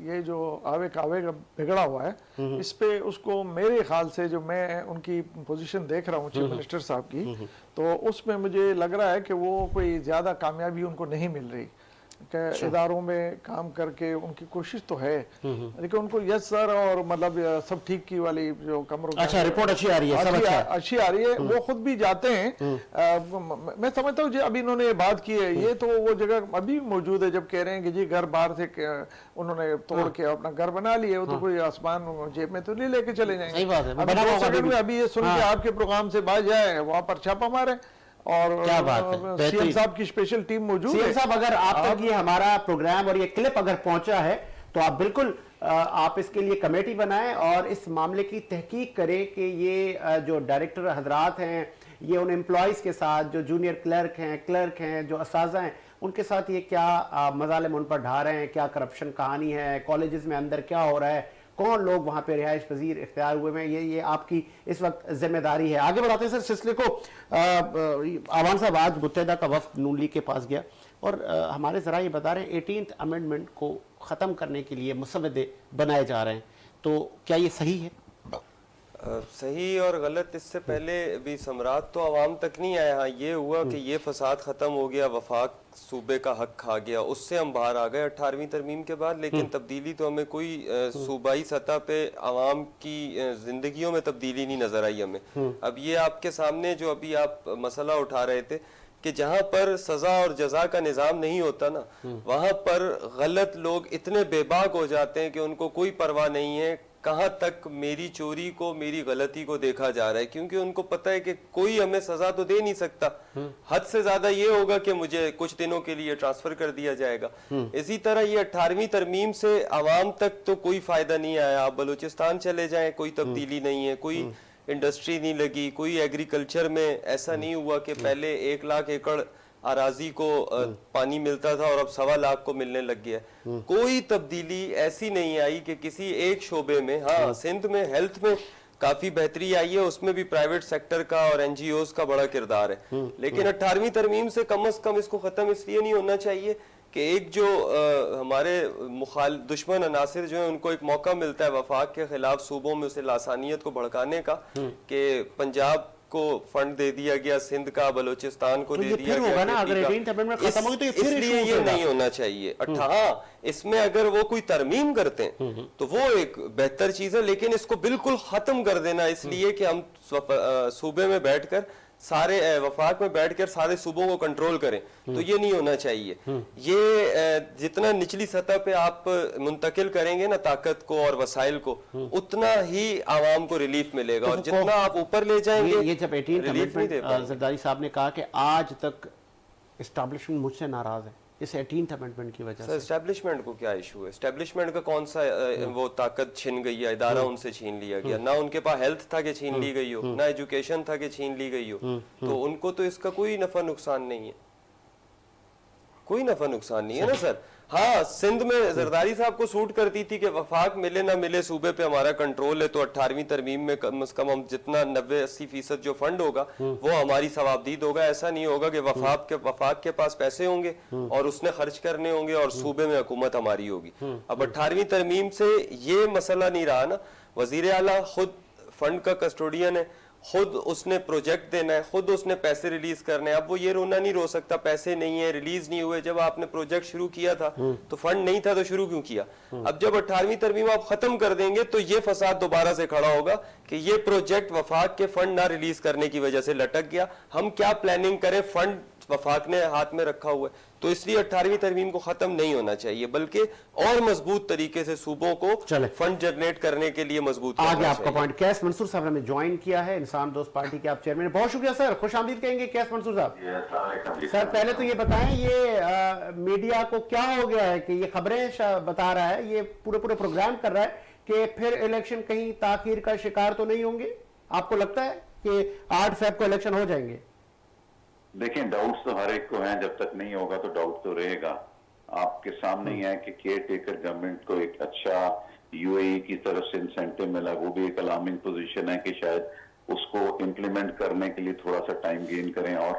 ये जो आवेग बिगड़ा हुआ है, इस पे उसको मेरे ख्याल से जो मैं उनकी पोजीशन देख रहा हूँ चीफ मिनिस्टर साहब की, तो उसमें मुझे लग रहा है कि वो कोई ज़्यादा कामयाबी उनको नहीं मिल रही। इदारों में काम करके उनकी कोशिश तो है, लेकिन उनको यस सर और मतलब सब ठीक की वाली जो कमरों, अच्छा रिपोर्ट अच्छी आ रही है, सब अच्छा अच्छी आ रही है। वो खुद भी जाते हैं। मैं समझता हूँ जी अभी इन्होंने बात की है, ये तो वो जगह अभी मौजूद है जब कह रहे हैं कि जी घर बाहर से उन्होंने तोड़ के अपना घर बना लिए, वो तो कोई आसमान जेब में तो नहीं लेके चले जाएंगे। सही बात है। अभी ये सुन के आपके प्रोग्राम से बाज जाए, वहां पर छापा मारे और क्या बात है, सीएम साहब की स्पेशल टीम मौजूद है। सीएम साहब अगर आप तक ये हमारा प्रोग्राम और ये क्लिप अगर पहुंचा है तो आप बिल्कुल आप इसके लिए कमेटी बनाएं और इस मामले की तहकीक करें कि ये जो डायरेक्टर हजरात हैं, ये उन एम्प्लॉयज़ के साथ जो जूनियर क्लर्क हैं, जो असाज़ा हैं, उनके साथ ये क्या मजालिम उन पर ढा रहे हैं, क्या करप्शन कहानी है, कॉलेजेस में अंदर क्या हो रहा है, कौन लोग वहाँ पे रिहाइश पजीर इख्तियार हुए हैं, ये आपकी इस वक्त जिम्मेदारी है। आगे बढ़ाते हैं सर सिलसिले को। आवान साहब आज मुत्तहिदा का वफ्द नून लीग के पास गया और हमारे ज़रा ये बता रहे हैं 18th अमेंडमेंट को ख़त्म करने के लिए मुसवदे बनाए जा रहे हैं, तो क्या ये सही है? सही और गलत इससे पहले भी सम्राट तो आवाम तक नहीं आया। हाँ, ये हुआ कि ये फसाद ख़त्म हो गया, वफाक सूबे का हक खा गया, उससे हम बाहर आ गए 18वीं तरमीम के बाद। लेकिन तब्दीली तो हमें कोई सूबाई सतह पे आवाम की जिंदगियों में तब्दीली नहीं नजर आई हमें। अब ये आपके सामने जो अभी आप मसला उठा रहे थे कि जहाँ पर सजा और जजा का निज़ाम नहीं होता ना, वहाँ पर गलत लोग इतने बेबाक हो जाते हैं कि उनको कोई परवाह नहीं है कहाँ तक मेरी चोरी को, मेरी गलती को देखा जा रहा है, क्योंकि उनको पता है कि कोई हमें सजा तो दे नहीं सकता। हद से ज्यादा ये होगा कि मुझे कुछ दिनों के लिए ट्रांसफर कर दिया जाएगा। इसी तरह ये 18वीं तरमीम से आवाम तक तो कोई फायदा नहीं आया। आप बलूचिस्तान चले जाएं, कोई तब्दीली नहीं है, कोई इंडस्ट्री नहीं लगी, कोई एग्रीकल्चर में ऐसा नहीं हुआ कि पहले 1 लाख एकड़ अराजी को पानी मिलता था और अब 1.25 लाख को मिलने लग गया। कोई तब्दीली ऐसी नहीं आई कि किसी एक शोबे में, हाँ सिंध में हेल्थ में काफी बेहतरी आई है, उसमें भी प्राइवेट सेक्टर का और एनजीओज का बड़ा किरदार है। लेकिन 18वीं तरमीम से कम इसको खत्म इसलिए नहीं होना चाहिए कि एक जो हमारे दुश्मन अनासिर जो है उनको एक मौका मिलता है वफाक के खिलाफ सूबों में उसे लासानियत को भड़काने का, कि पंजाब को फंड दे दिया गया, सिंध का, बलोचिस्तान को दे दिया गया। होगा ना, अगर 18th अमेंडमेंट खत्म होगी तो ये फिर इसलिए ये नहीं होना चाहिए। हाँ, इसमें अगर वो कोई तरमीम करते हैं तो वो एक बेहतर चीज है, लेकिन इसको बिल्कुल खत्म कर देना इसलिए कि हम सूबे में बैठकर सारे वफाक में बैठकर सारे सूबों को कंट्रोल करें, तो ये नहीं होना चाहिए। ये जितना निचली सतह पे आप मुंतकिल करेंगे ना ताकत को और वसाइल को, उतना ही आवाम को रिलीफ मिलेगा, और जितना आप ऊपर ले जाएंगे ये जब 18th अमेंडमेंट जरदारी साहब ने कहा कि आज तक एस्टैब्लिशमेंट मुझसे नाराज है इस 18th अमेंडमेंट की वजह से। एस्टेब्लिशमेंट को क्या इशू है? एस्टेब्लिशमेंट का कौन सा वो ताकत छिन गई है? इदारा उनसे छीन लिया गया ना, उनके पास हेल्थ था कि छीन ली गई हो, ना एजुकेशन था कि छीन ली गई हो, तो उनको तो इसका कोई नफा नुकसान नहीं है, कोई नफा नुकसान नहीं है ना सर। हाँ, सिंध में जरदारी साहब को सूट करती थी कि वफाक मिले ना मिले सूबे पे हमारा कंट्रोल है, तो 18वीं तरमीम में कम से कम हम जितना 90-80% जो फंड होगा वो हमारी सवाबदीद होगा। ऐसा नहीं होगा कि वफाक के पास पैसे होंगे और उसने खर्च करने होंगे और सूबे में हुकूमत हमारी होगी। अब 18वीं तरमीम से ये मसला नहीं रहा ना, वजीर आला खुद फंड का कस्टोडियन है, खुद उसने प्रोजेक्ट देना है, खुद उसने पैसे रिलीज करने हैं। अब वो ये रोना नहीं रो सकता पैसे नहीं है, रिलीज नहीं हुए। जब आपने प्रोजेक्ट शुरू किया था तो फंड नहीं था, तो शुरू क्यों किया? अब जब 18वीं तरमीम आप खत्म कर देंगे तो ये फसाद दोबारा से खड़ा होगा कि ये प्रोजेक्ट वफाक के फंड ना रिलीज करने की वजह से लटक गया, हम क्या प्लानिंग करें, फंड वफाक ने हाथ में रखा हुआ है। तो इसलिए 18वीं तरमीम को खत्म नहीं होना चाहिए, बल्कि और मजबूत तरीके से सूबों को फंड जनरेट करने के लिए मजबूत आगे आपका पॉइंट। कैस मंसूर साहब ने ज्वाइन किया है, इंसान दोस्त पार्टी के आप चेयरमैन। बहुत शुक्रिया सर, खुश आमदीद कहेंगे कैस मंसूर साहब। सर पहले तो ये बताएं, ये मीडिया को क्या हो गया है कि ये खबरें बता रहा है, ये पूरे प्रोग्राम कर रहा है कि फिर इलेक्शन कहीं ताखीर का शिकार तो नहीं होंगे? आपको लगता है कि 8 फेब को इलेक्शन हो जाएंगे? देखें, डाउट्स तो हर एक को हैं, जब तक नहीं होगा तो डाउट तो रहेगा। आपके सामने ही है कि केयर टेकर गवर्नमेंट को एक अच्छा यूएई की तरफ से इंसेंटिव मिला, वो भी एक अलार्मिंग पोजीशन है कि शायद उसको इम्प्लीमेंट करने के लिए थोड़ा सा टाइम गेन करें। और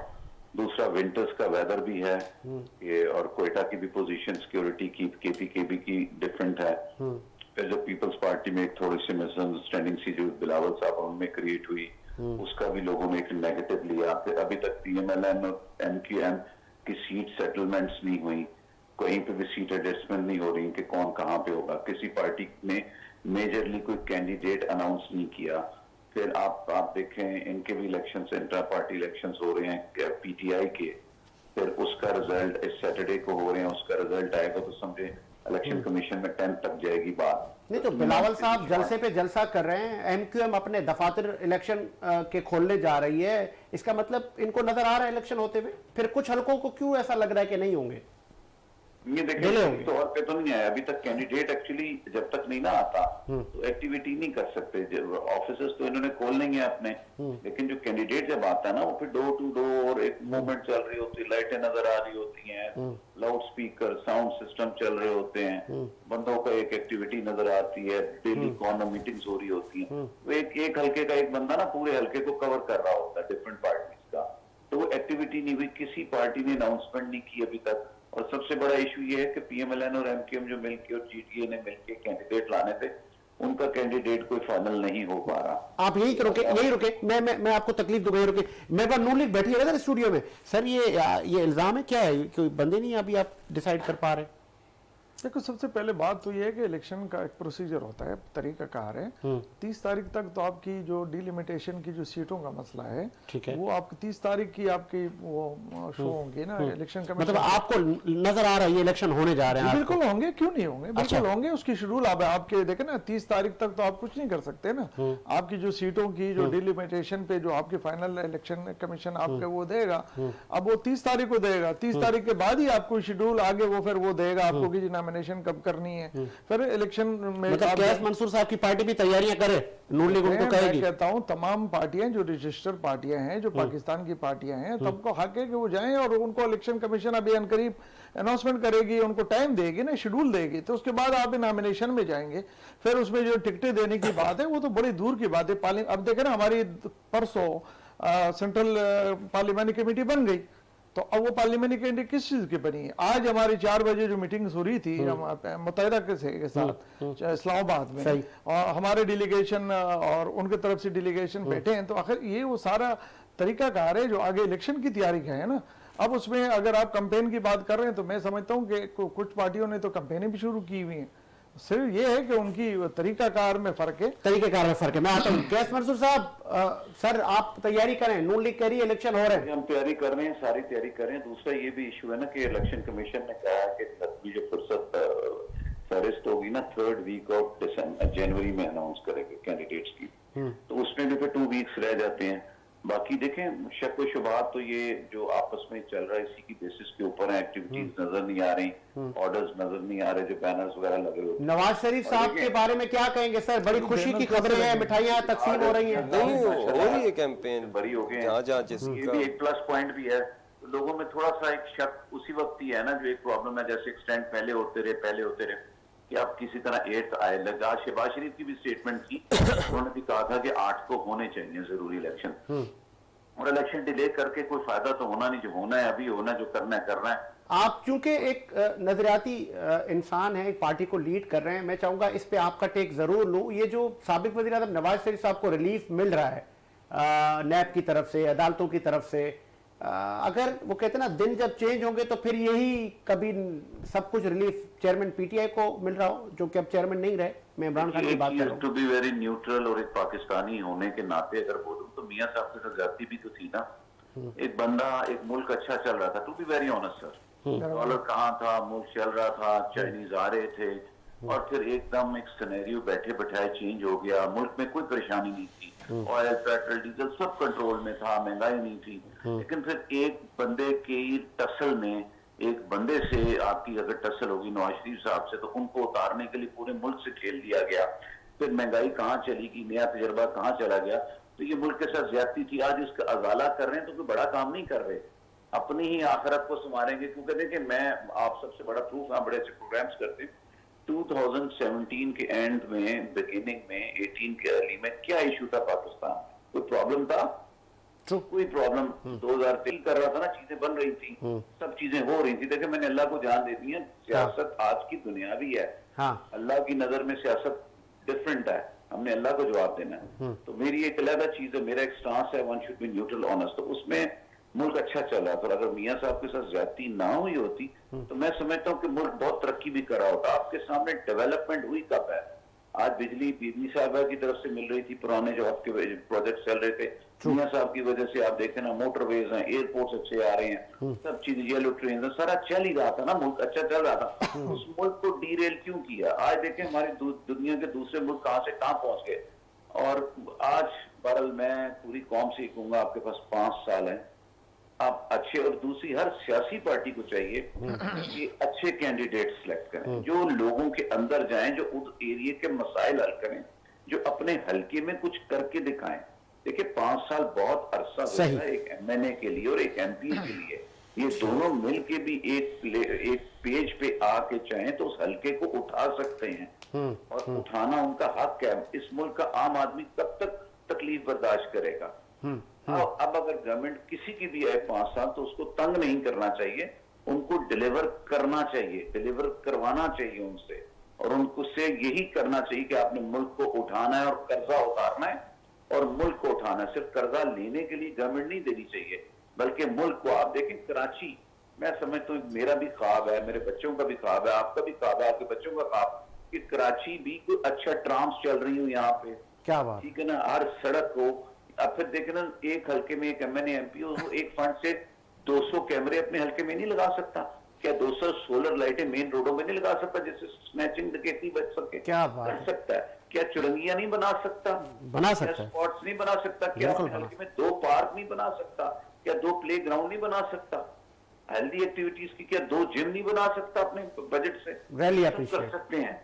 दूसरा विंटर्स का वेदर भी है ये, और कोयटा की भी पोजीशन सिक्योरिटी की केपीकेबी की डिफरेंट है। फिर जो पीपल्स पार्टी में एक थोड़ी सी मिसअंडरस्टैंडिंग सी जो बिलावल साहब उनमें क्रिएट हुई, उसका भी लोगों ने एक नेगेटिव लिया। फिर अभी तक पीएमएलएन और एमक्यूएम की सीट सेटलमेंट्स नहीं हुई, कहीं पे भी सीट एडजस्टमेंट नहीं हो रही कि कौन कहाँ पे होगा। किसी पार्टी ने मेजरली कोई कैंडिडेट अनाउंस नहीं किया। फिर आप देखें, इनके भी इलेक्शन, इंट्रा पार्टी इलेक्शन हो रहे हैं पीटीआई के, फिर उसका रिजल्ट इस सैटरडे को हो रहे हैं, उसका रिजल्ट आएगा तो समझे इलेक्शन कमीशन में 10 तक जाएगी बात। नहीं तो बिलावल साहब जलसे पे जलसा कर रहे हैं, एमक्यूएम अपने दफातर इलेक्शन के खोलने जा रही है, इसका मतलब इनको नजर आ रहा है इलेक्शन होते हुए? फिर कुछ हलकों को क्यों ऐसा लग रहा है कि नहीं होंगे? ये देखिए, तौर पे तो नहीं आया अभी तक कैंडिडेट। एक्चुअली जब तक नहीं ना आता तो एक्टिविटी नहीं कर सकते। ऑफिसर्स तो इन्होंने खोलने हैं अपने, लेकिन जो कैंडिडेट जब आता है ना, वो फिर डोर टू डोर एक मूवमेंट चल रही होती है, लाइटें नजर आ रही होती हैं, लाउड स्पीकर, साउंड सिस्टम चल रहे होते हैं, बंदों का एक एक्टिविटी नजर आती है, डेली कॉर्नर मीटिंग्स हो रही होती है। वो एक हल्के का एक बंदा ना पूरे हल्के को कवर कर रहा होता है डिफरेंट पार्टीज का। तो वो एक्टिविटी नहीं हुई, किसी पार्टी ने अनाउंसमेंट नहीं की अभी तक। और सबसे बड़ा इशू ये है कि पीएमएलएन और एमक्यूएम जो मिलके और जीटीए ने मिलके कैंडिडेट लाने थे, उनका कैंडिडेट कोई फाइनल नहीं हो पा रहा। आप यही रुके मैं आपको तकलीफ दूंगा, यही रुके। मेरे पास नून लीग बैठी है ना स्टूडियो में। सर ये इल्जाम है, क्या है, कोई बंदे नहीं अभी आप डिसाइड कर पा रहे? देखो, सबसे पहले बात तो ये है कि इलेक्शन का एक प्रोसीजर होता है, तरीकाकार है। 30 तारीख तक तो आपकी जो डिलिमिटेशन की जो सीटों का मसला है, ठीक है, वो आपकी 30 तारीख की आपकी वो शो होंगी ना इलेक्शन कमीशन। मतलब आपको नजर आ रहा है ये इलेक्शन होने जा रहे हैं? बिल्कुल होंगे, क्यों नहीं होंगे, बिल्कुल अच्छा। होंगे। उसकी शेड्यूल आप आपके देखे ना, 30 तारीख तक तो आप कुछ नहीं कर सकते ना। आपकी जो सीटों की जो डिलिमिटेशन पे जो आपकी फाइनल इलेक्शन कमीशन आपके वो देगा, अब वो 30 तारीख को देगा। 30 तारीख के बाद ही आपको शेड्यूल आगे वो फिर वो देगा आपको कि नॉमिनेशन कब करनी है। फिर इलेक्शन में मतलब कैस मंसूर साहब की पार्टी भी तैयारियां करे, नून लीग उनको कहेगी? मैं कहता हूं तमाम पार्टियां जो रजिस्टर्ड पार्टियां हैं, जो पाकिस्तान की पार्टियां हैं, सबको हक है कि वो जाएं और उनको इलेक्शन कमीशन अभी अनकरीब अनाउंसमेंट करेगी, उनको टाइम देगी ना, शेड्यूल देगी, तो उसके बाद आप नॉमिनेशन में जाएंगे। फिर उसमें जो टिकटें देने की बात है वो तो बड़ी दूर की बात है। अब देखे ना, हमारी परसों सेंट्रल पार्लियामेंट कमेटी बन गई, तो अब वो पार्लियामेंट्री कमेटी किस चीज की बनी है? आज हमारी 4 बजे जो मीटिंग हो रही थी मुत्तहिदा के साथ इस्लामाबाद में, और हमारे डेलीगेशन और उनके तरफ से डेलीगेशन बैठे हैं, तो आखिर ये वो सारा तरीकाकार है जो आगे इलेक्शन की तैयारी का है ना। अब उसमें अगर आप कैंपेन की बात कर रहे हैं तो मैं समझता हूँ कि कुछ पार्टियों ने तो कैंपेनें भी शुरू की हुई हैं। सिर्फ ये है कि उनकी तरीकाकार में फर्क है, तरीकेकार में फर्क है। मैं आता हूँ कैस मंसूर साहब, सर आप तैयारी करें, नून लीग कह रही है इलेक्शन हो रहे हैं। हम तैयारी कर रहे हैं, सारी तैयारी कर रहे हैं। दूसरा ये भी इशू है ना कि इलेक्शन कमीशन ने कहा है कि नकली जो फुर्सत फहरिस्त होगी ना 3rd वीक ऑफ जनवरी में अनाउंस करेंगे कैंडिडेट्स की, तो उसमें भी फिर 2 वीक्स रह जाते हैं। बाकी देखें, शक व शुबहात तो ये जो आपस में चल रहा है इसी की बेसिस के ऊपर है। एक्टिविटीज नजर नहीं आ रही, ऑर्डर्स नजर नहीं आ रहे, जो बैनर्स वगैरह लगे हुए। नवाज शरीफ साहब के बारे में क्या कहेंगे सर? बड़ी खुशी की खबरें हैं, मिठाइयाँ तकसीम हो रही हैं। नहीं हो रही है कैंपेन, बड़ी हो गए जहाँ जहाँ ये जिसका भी एक प्लस पॉइंट भी है। लोगों में थोड़ा सा एक शक उसी वक्त ही है ना, जो एक प्रॉब्लम है, जैसे एक्सटेंड पहले होते रहे कि आप किसी तरह 8th आए लगा। शहबाज शरीफ की भी स्टेटमेंट थी, उन्होंने भी कहा था कि 8 को होने चाहिए जरूरी इलेक्शन, और इलेक्शन डिले करके कोई फायदा तो होना नहीं। जो होना है अभी होना, जो करना है करना है। आप चूंकि एक नजरियाती इंसान है, एक पार्टी को लीड कर रहे हैं, मैं चाहूंगा इस पे आपका टेक जरूर लूं। ये जो साबिक वज़ीर आज़म नवाज शरीफ साहब को रिलीफ मिल रहा है नैब की तरफ से, अदालतों की तरफ से, अगर वो कहते हैं ना दिन जब चेंज होंगे तो फिर यही कभी सब कुछ रिलीफ चेयरमैन पीटीआई को मिल रहा हो, जो कि अब चेयरमैन नहीं रहे। मैं इमरान खान की बात कर रहा हूं। टू बी वेरी न्यूट्रल और एक पाकिस्तानी होने के नाते अगर बोलूं तो मियां साहब के साथ ज्यादती भी तो थी ना। एक बंदा, एक मुल्क अच्छा चल रहा था, to be very honest sir, dollar कहाँ था, मुल्क चल रहा था, चाइनीज आ रहे थे, और फिर एकदम एक सिनेरियो बैठे बैठाए चेंज हो गया। मुल्क में कोई परेशानी नहीं थी, ऑयल पेट्रोल डीजल सब कंट्रोल में था, महंगाई नहीं थी। लेकिन फिर एक बंदे की टसल ने, एक बंदे से आपकी अगर टसल होगी नवाज शरीफ साहब से, तो उनको उतारने के लिए पूरे मुल्क से खेल दिया गया। फिर महंगाई कहाँ चली गई, नया तजर्बा कहाँ चला गया, तो ये मुल्क के साथ ज्यादती थी। आज इसका अजाला कर रहे हैं तो कोई बड़ा काम नहीं कर रहे, अपनी ही आखिरत को संवारेंगे। क्योंकि देखिए, मैं आप सबसे बड़ा प्रूफ, आप बड़े अच्छे प्रोग्राम्स करते हैं। 2017 के एंड में, बिगिनिंग में, 18 के अर्ली में क्या इशू था पाकिस्तान? कोई प्रॉब्लम था? कोई प्रॉब्लम 2003 कर रहा था ना, चीजें बन रही थी, सब चीजें हो रही थी। देखिए, मैंने अल्लाह को जान दे दी है, सियासत आज की दुनिया भी है। अल्लाह की नजर में सियासत डिफरेंट है, हमने अल्लाह को जवाब देना है। तो मेरी एक अलग चीज है, मेरा एक स्टांस है, one should be neutral honest. तो उसमें मुल्क अच्छा चल रहा था। अगर मियां साहब के साथ ज्यादती ना हुई होती तो मैं समझता हूँ कि मुल्क बहुत तरक्की भी कर रहा होता। आपके सामने डेवलपमेंट हुई कब है? आज बिजली बीबी साहबा की तरफ से मिल रही थी, पुराने जो आपके प्रोजेक्ट चल रहे थे, मियां साहब की वजह से आप देखें ना, मोटरवेज हैं, एयरपोर्ट्स अच्छे आ रहे हैं, सब चीजें, येलो ट्रेन है, सारा चल ही रहा था ना, मुल्क अच्छा चल रहा था। उस मुल्क को डीरेल क्यों किया? आज देखें हमारी दुनिया के दूसरे मुल्क कहाँ से कहाँ पहुंच गए। और आज बहरहाल मैं पूरी कौम से कहूंगा, आपके पास 5 साल है, आप अच्छे, और दूसरी हर सियासी पार्टी को चाहिए कि अच्छे कैंडिडेट सिलेक्ट करें, जो लोगों के अंदर जाएं, जो उस एरिया के मसाइल हल करें, जो अपने हलके में कुछ करके दिखाएं। देखिए, 5 साल बहुत अरसा होता है एक एमएनए के लिए और एक एमपी के लिए। ये दोनों मिल के भी एक पेज पे आके चाहें तो उस हलके को उठा सकते हैं, और उठाना उनका हक है। इस मुल्क का आम आदमी कब तक तकलीफ बर्दाश्त करेगा? अब अगर गवर्नमेंट किसी की भी है 5 साल, तो उसको तंग नहीं करना चाहिए, उनको डिलीवर करना चाहिए, डिलीवर करवाना चाहिए उनसे। और उनको से यही करना चाहिए कि आपने मुल्क को उठाना है और कर्जा उतारना है और मुल्क को उठाना है। सिर्फ कर्जा लेने के लिए गवर्नमेंट नहीं देनी चाहिए, बल्कि मुल्क को। आप देखें कराची, मैं समझता हूँ मेरा भी ख्वाब है, मेरे बच्चों का भी ख्वाब है, आपका भी ख्वाब है, आपके बच्चों का ख्वाब कि कराची भी कोई अच्छा ट्राम्स चल रही हो यहाँ पे, क्या बात, ठीक है ना, हर सड़क हो। अब फिर देखे ना, एक हल्के में एक MNA MP हो, वो एक फंड से 200 कैमरे अपने हल्के में नहीं लगा सकता? क्या 200 सोलर लाइटें मेन रोडों में नहीं लगा सकता जिससे स्नैचिंग डकैती बच सके? क्या बात कर है। सकता है। क्या चुरंगियां नहीं बना सकता? बना क्या सकता है। स्पॉट्स नहीं बना सकता? क्या बिल्कुल अपने बना। हल्के में 2 पार्क नहीं बना सकता? क्या 2 प्ले ग्राउंड नहीं बना सकता? हेल्दी एक्टिविटीज की क्या 2 जिम नहीं बना सकता अपने बजट से? Really सब appreciate. कर सकते हैं।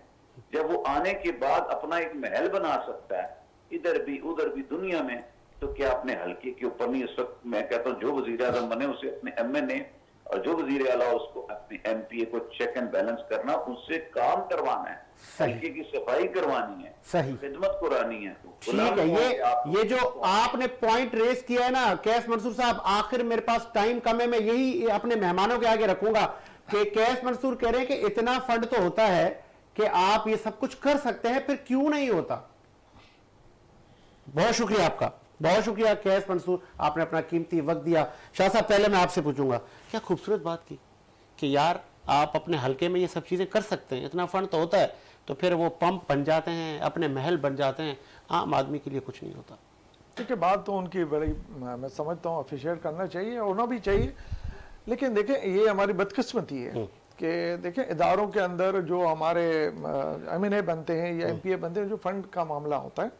जब वो आने के बाद अपना एक महल बना सकता है इधर भी उधर भी दुनिया में, तो क्या अपने हल्के के ऊपर नहीं? इस वक्त मैं कहता हूँ जो वजीर आजम बने उसे अपने MNA और जो वजीर आला उसको अपने MPA को चेक एंड बैलेंस करना, उससे काम करवाना है, सही। हल्के की सफाई करवानी है, सही। खिदमत करानी है। ठीक है, ये जो आपने पॉइंट रेस किया है ना कैस मंसूर साहब, आखिर मेरे पास टाइम कम है, मैं यही अपने मेहमानों के आगे रखूंगा कि कैस मंसूर कह रहे हैं कि इतना फंड तो होता है कि आप ये सब कुछ कर सकते हैं, फिर क्यों नहीं होता? बहुत शुक्रिया आपका, बहुत शुक्रिया कैस मंसूर, आपने अपना कीमती वक्त दिया। शाह साहब, पहले मैं आपसे पूछूंगा, क्या खूबसूरत बात की कि यार आप अपने हल्के में ये सब चीजें कर सकते हैं, इतना फंड तो होता है, तो फिर वो पंप बन जाते हैं, अपने महल बन जाते हैं, आम आदमी के लिए कुछ नहीं होता। ठीक है, बात तो उनकी बड़ी मैं समझता हूँ अप्रिशिएट करना चाहिए, होना भी चाहिए। लेकिन देखें, ये हमारी बदकिस्मती है कि देखें इदारों के अंदर जो हमारे MNA बनते हैं या MPA बनते हैं, जो फंड का मामला होता है,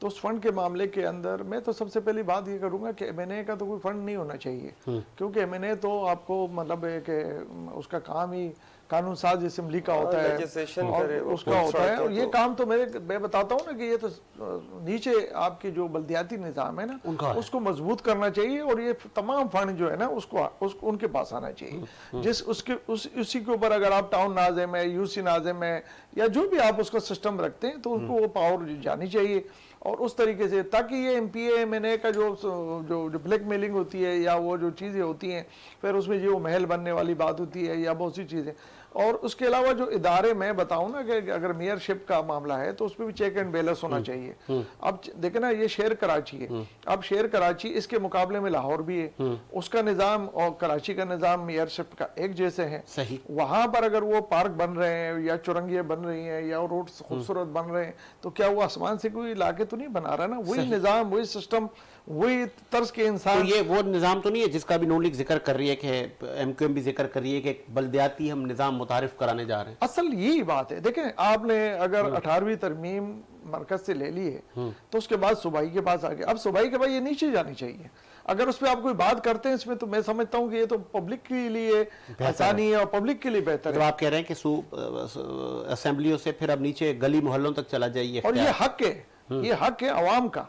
तो उस फंड के मामले के अंदर मैं तो सबसे पहली बात ये करूंगा कि MNA का तो कोई फंड नहीं होना चाहिए, क्योंकि MNA तो आपको मतलब एक उसका काम ही कानून साज असेंबली का होता है legislation और करे, वो उसका होता है। और ये तो- काम तो मैं बताता हूँ ना कि ये तो नीचे आपकी जो बल्दियाती निज़ाम है ना, उसको मजबूत करना चाहिए, और ये तमाम फंड जो है ना उसको उनके पास आना चाहिए। जिस उसी के ऊपर अगर आप टाउन नाज़िम है, UC नाज़िम है, या जो भी आप उसका सिस्टम रखते हैं, तो उनको वो पावर जानी चाहिए। और उस तरीके से, ताकि ये MPA MNA का जो ब्लैकमेलिंग होती है या वो जो चीज़ें होती हैं, फिर उसमें जो महल बनने वाली बात होती है या बहुत सी चीज़ें, और उसके अलावा जो इदारे मैं बताऊं ना कि अगर मेयरशिप का मामला है तो उसमें भी चेक एंड बैलेंस होना चाहिए। अब देखें ना, ये शहर कराची है, अब शहर कराची इसके मुकाबले में लाहौर भी है, उसका निज़ाम और कराची का निज़ाम मेयरशिप का एक जैसे है। सही। वहां पर अगर वो पार्क बन रहे हैं या चुरंगियां बन रही हैं या रोड खूबसूरत बन रहे हैं, तो क्या वो आसमान से कोई लाके तो नहीं बना रहा ना? वही निज़ाम, वही सिस्टम, वही तर्ज के तो इंसान। ये वो निज़ाम तो नहीं है जिसका भी नून लीग जिक्र कर रही है कि MQM भी जिक्र कर रही है कि बल्दियाती हम निज़ाम मुतारिफ कराने जा रहे हैं। असल यही बात है। देखें, आपने अगर 18वीं तरमीम मरकज से ले ली है, तो उसके बाद सूबाई के पास आ गया। अब सूबाई के बाद ये नीचे जानी चाहिए। अगर उस पर आप कोई बात करते हैं इसमें, तो मैं समझता हूँ कि ये तो पब्लिक के लिए आसानी है और पब्लिक के लिए बेहतर तो है। आप कह रहे हैं कि असेंबलियों से फिर अब नीचे गली मोहल्लों तक चला जाइए, और ये हक है, ये हक है अवाम का।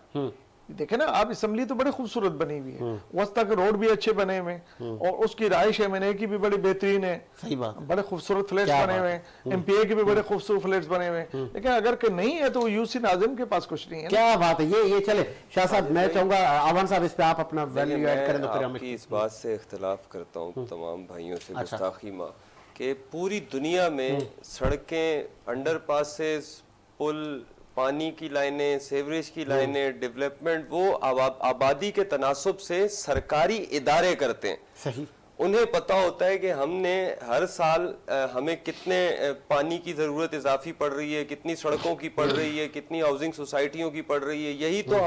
देखे ना आप, असेंबली तो बड़ी खूबसूरत बनी हुई है, वस्ता के रोड भी अच्छे बने हुए हैं, और उसकी राइश MNA की भी बड़ी बेहतरीन है। सही बात, बड़े खूबसूरत फ्लैट्स क्या बने हुए हैं, MPA के भी बड़े खूबसूरत फ्लैट्स बने हुए हैं। लेकिन अगर के नहीं है तो UC नाज़िम के पास कुछ नहीं है। क्या बात है। ये चले शाह साहब, मैं चाहूंगा आवान साहब इस पे आप अपना देखिए, वैल्यू ऐड करें तो फिर मैं हम आपकी इस बात से इख्तिलाफ करता हूँ तमाम भाइयों से, गुस्ताखी माँ, कि पूरी दुनिया में सड़कें, अंडरपासेस, पुल, पानी की लाइनें, सेवरेज की लाइनें, डेवलपमेंट, वो आबादी के तनासुब से सरकारी इदारे करते हैं। सही। उन्हें पता होता है कि हमने हर साल हमें कितने पानी की ज़रूरत इजाफी पड़ रही है, कितनी सड़कों की पड़ रही है, कितनी हाउसिंग सोसाइटियों की पड़ रही है। यही तो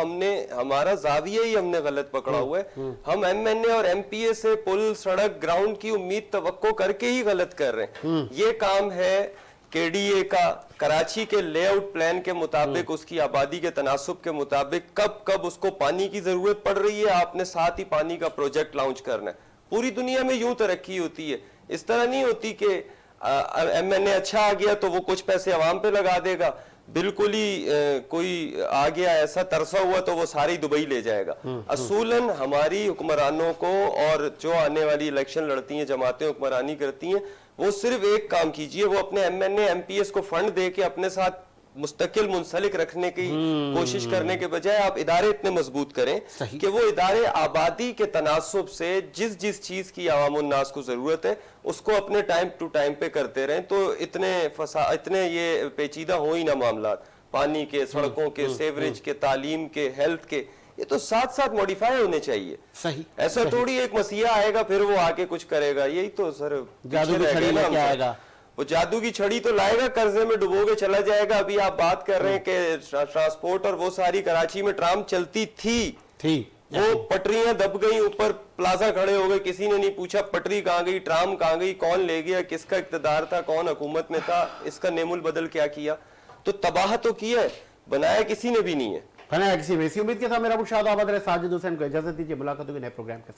हमारा जाविया ही हमने गलत पकड़ा हुआ है। हम MNA और MPA से पुल, सड़क, ग्राउंड की उम्मीद तवक्को करके ही गलत कर रहे हैं। ये काम है KDA का। कराची के लेआउट प्लान के मुताबिक, उसकी आबादी के तनासुब के मुताबिक कब उसको पानी की जरूरत पड़ रही है, आपने साथ ही पानी का प्रोजेक्ट लॉन्च करना है। पूरी दुनिया में यूं तरक्की होती है, इस तरह नहीं होती कि MNA अच्छा आ गया तो वो कुछ पैसे अवाम पे लगा देगा, बिल्कुल ही कोई आ गया ऐसा तरसा हुआ तो वो सारी दुबई ले जाएगा। असूलन हमारी हुक्मरानों को, और जो आने वाली इलेक्शन लड़ती हैं जमातें हुक्मरानी करती हैं, वो सिर्फ एक काम कीजिए, वो अपने MNA MPS को फंड दे के अपने साथ मुस्तकिल मुंसलिक रखने की कोशिश करने के बजाय आप इदारे इतने मजबूत करें सही। कि वो इदारे आबादी के तनासुब से जिस जिस चीज की आवाम उन्नास को जरूरत है उसको अपने टाइम टू टाइम पे करते रहें, तो इतने ये पेचीदा हो ही ना मामला, पानी के, सड़कों के, सेवरेज के, तालीम के, हेल्थ के, ये तो साथ साथ मॉडिफाई होने चाहिए। सही। ऐसा थोड़ी एक मसीहा आएगा फिर वो आके कुछ करेगा, यही तो सर जादू पीछे की रह छड़ी गए ना लेके हम तो। आएगा। वो जादू की छड़ी तो लाएगा, कर्जे में डुबोगे चला जाएगा। अभी आप बात कर रहे हैं कि ट्रांसपोर्ट और वो सारी कराची में ट्राम चलती थी वो पटरियां दब गई, ऊपर प्लाजा खड़े हो गए, किसी ने नहीं पूछा पटरी कहाँ गई, ट्राम कहाँ गई, कौन ले गया, किसका इक़्तिदार था, कौन हुकूमत में था, इसका नेमुल बदल क्या किया। तो तबाह तो किया है, बनाया किसी ने भी नहीं है। किसी में इसी उम्मीद के साथ मेरा मुशाहिदा आबाद रहे। साजिद हुसैन को इजाजत दीजिए, मुलाकात होगी नए प्रोग्राम के साथ।